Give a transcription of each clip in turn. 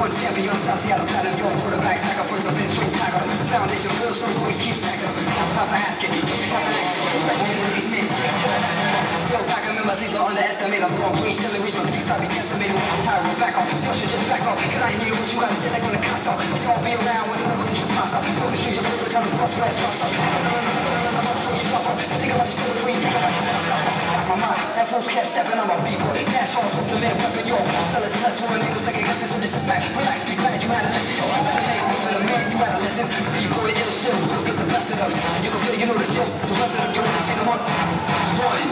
one champion, South Seattle, Saturn, your quarterback, sack up first, the bench, straight tackle. Foundation, real strong, always keep stacking. No time for asking, no time for asking. Like one of these men, still back, I remember seats, don't underestimate. I'm going green, still reach my peak, start be decimated. Tired, roll back off, you should just back off. Cause I ain't here what you gotta say, like on the console. You don't be around when the revolution pops up. Go to shoes, your paper, trying to bust, where it starts up. Think about yourself before you think about yourself. My mind, that fool's kept stepping on my b-boy. Cash on, smoke the man, weapon, yo. Sell us less for an able second guesses, so just sit back. Relax, be glad you had a lesson, yo. Better make room for the man, you had a lesson. B-boy, ill shit, we'll get the best of us. And you can feel, you know the deal. The rest of them, you want to see them on. One.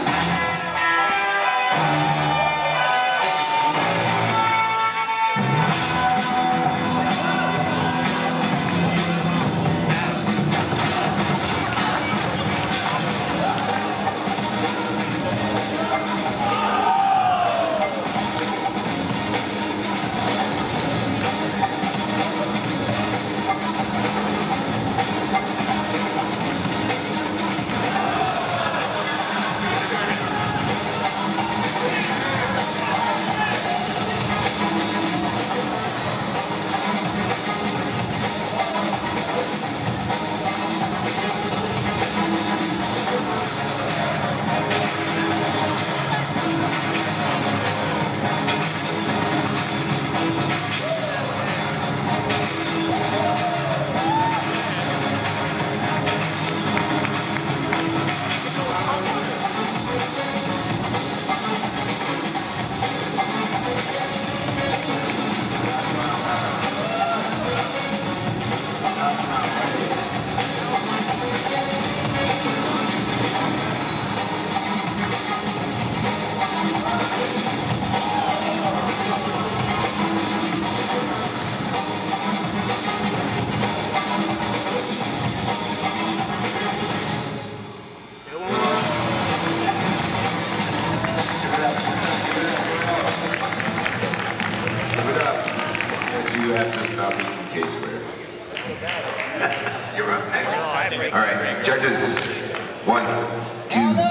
You have to stop eating K-Square. You're up next. All right, judges. 1, 2,